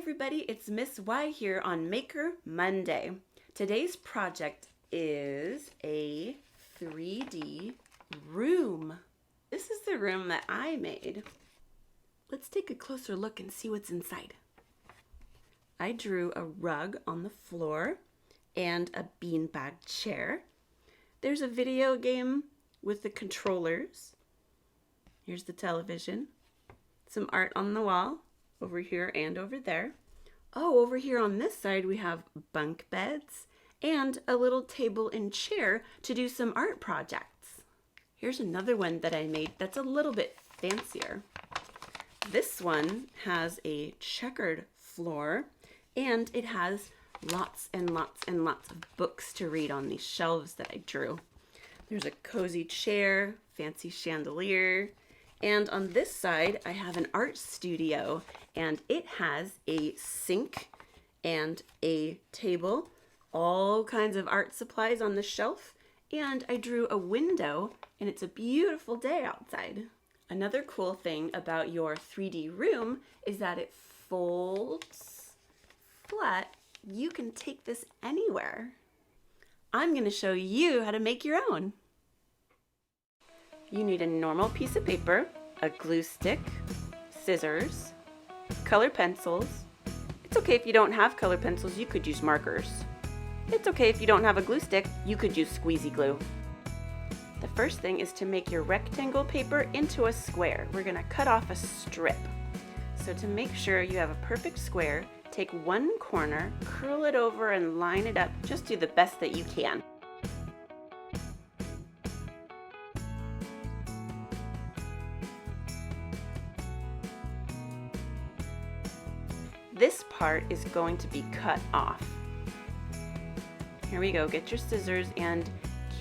everybody, it's Miss Y here on Maker Monday. Today's project is a 3D room. This is the room that I made. Let's take a closer look and see what's inside. I drew a rug on the floor and a beanbag chair. There's a video game with the controllers. Here's the television. Some art on the wall. Over here and over there. Oh, over here on this side we have bunk beds and a little table and chair to do some art projects. Here's another one that I made that's a little bit fancier. This one has a checkered floor and it has lots and lots and lots of books to read on these shelves that I drew. There's a cozy chair, fancy chandelier, and on this side I have an art studio and it has a sink and a table, all kinds of art supplies on the shelf, and I drew a window and it's a beautiful day outside. Another cool thing about your 3D room is that it folds flat. You can take this anywhere. I'm going to show you how to make your own. You need a normal piece of paper, a glue stick, scissors, color pencils. It's okay if you don't have color pencils, you could use markers. It's okay if you don't have a glue stick, you could use squeezy glue. The first thing is to make your rectangle paper into a square. We're going to cut off a strip. So to make sure you have a perfect square, take one corner, curl it over and line it up. Just do the best that you can. This part is going to be cut off. Here we go, get your scissors and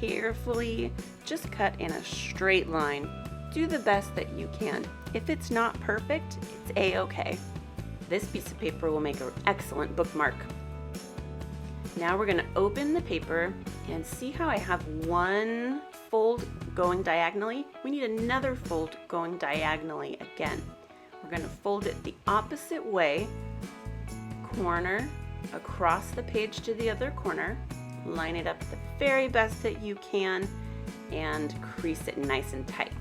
carefully just cut in a straight line. Do the best that you can. If it's not perfect, it's a-okay. This piece of paper will make an excellent bookmark. Now we're going to open the paper and see how I have one fold going diagonally. We need another fold going diagonally again. We're going to fold it the opposite way, corner across the page to the other corner, line it up the very best that you can, and crease it nice and tight.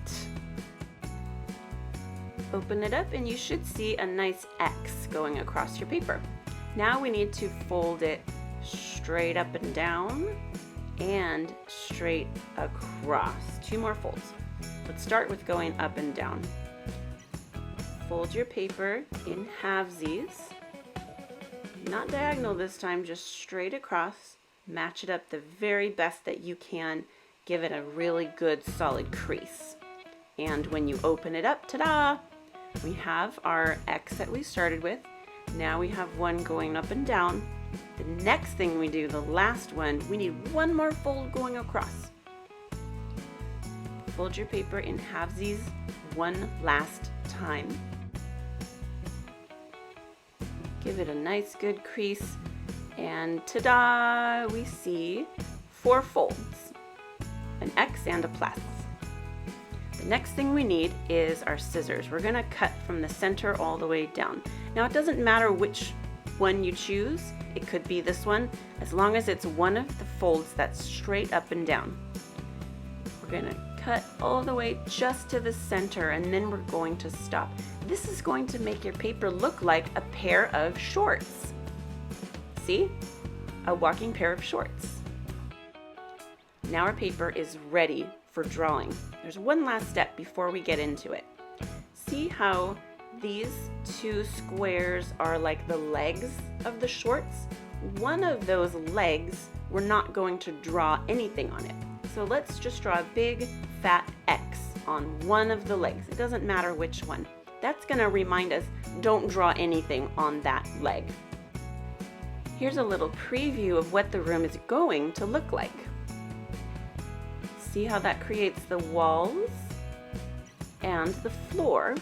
Open it up and you should see a nice X going across your paper. Now we need to fold it straight up and down and straight across. Two more folds. Let's start with going up and down. Fold your paper in halvesies. Not diagonal this time, just straight across. Match it up the very best that you can. Give it a really good solid crease. And when you open it up, ta-da! We have our X that we started with. Now we have one going up and down. The next thing we do, the last one, we need one more fold going across. Fold your paper in halvesies one last time. Give it a nice good crease, and ta-da! We see 4 folds, an X and a plus. The next thing we need is our scissors. We're going to cut from the center all the way down. Now it doesn't matter which one you choose. It could be this one, as long as it's one of the folds that's straight up and down. We're going to cut all the way just to the center and then we're going to stop. This is going to make your paper look like a pair of shorts. See? A walking pair of shorts. Now our paper is ready for drawing. There's one last step before we get into it. See how these two squares are like the legs of the shorts? One of those legs, we're not going to draw anything on it. So let's just draw a big fat X on one of the legs. It doesn't matter which one. That's going to remind us, don't draw anything on that leg. Here's a little preview of what the room is going to look like. See how that creates the walls and the floor.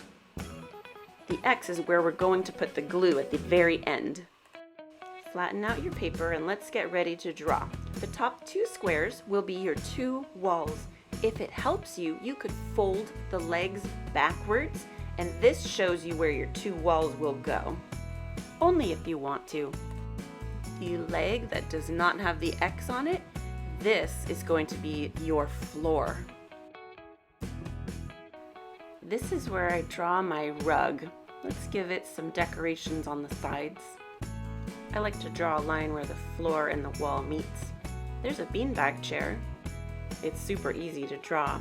The X is where we're going to put the glue at the very end. Flatten out your paper and let's get ready to draw. The top 2 squares will be your 2 walls. If it helps you, you could fold the legs backwards, and this shows you where your 2 walls will go. only if you want to. The leg that does not have the X on it, this is going to be your floor. This is where I draw my rug. Let's give it some decorations on the sides. I like to draw a line where the floor and the wall meets. There's a beanbag chair. It's super easy to draw.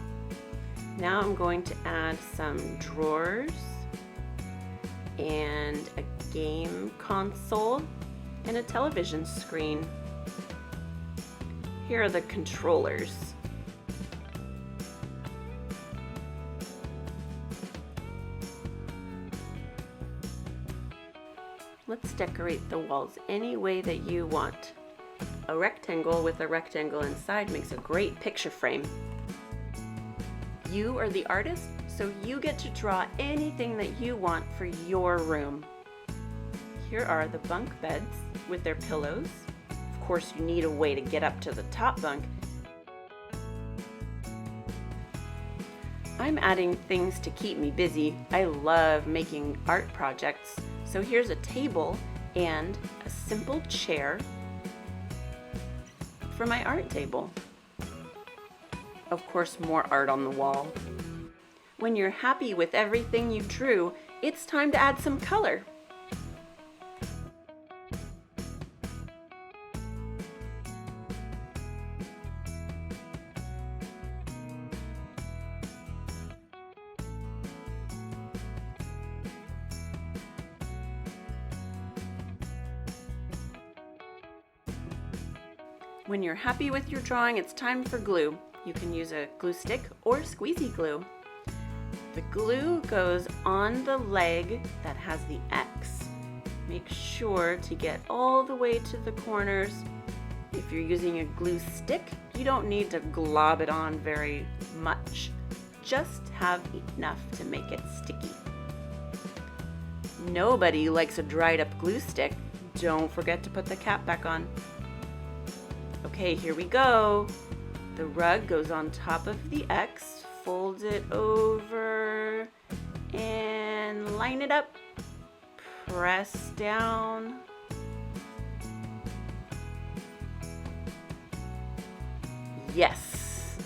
Now I'm going to add some drawers and a game console and a television screen. Here are the controllers. Let's decorate the walls any way that you want. A rectangle with a rectangle inside makes a great picture frame. You are the artist, so you get to draw anything that you want for your room. Here are the bunk beds with their pillows. Of course, you need a way to get up to the top bunk. I'm adding things to keep me busy. I love making art projects. So here's a table and a simple chair for my art table. Of course, more art on the wall. When you're happy with everything you drew, it's time to add some color. When you're happy with your drawing, it's time for glue. You can use a glue stick or squeezy glue. The glue goes on the leg that has the X. Make sure to get all the way to the corners. If you're using a glue stick, you don't need to glob it on very much. Just have enough to make it sticky. Nobody likes a dried up glue stick. Don't forget to put the cap back on. Okay, here we go. The rug goes on top of the X, fold it over, and line it up. Press down. Yes!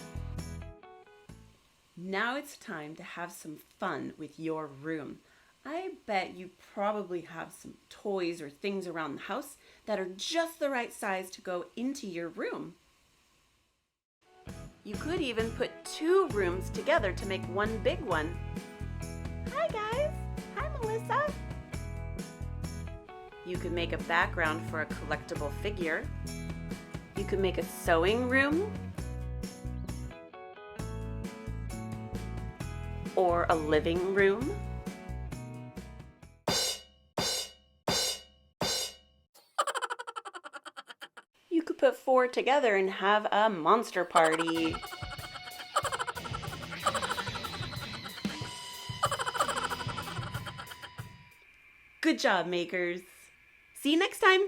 Now it's time to have some fun with your room. I bet you probably have some toys or things around the house that are just the right size to go into your room. You could even put two rooms together to make one big one. Hi guys! Hi Melissa! You could make a background for a collectible figure. You could make a sewing room or a living room. You could put four together and have a monster party. Good job, makers. See you next time.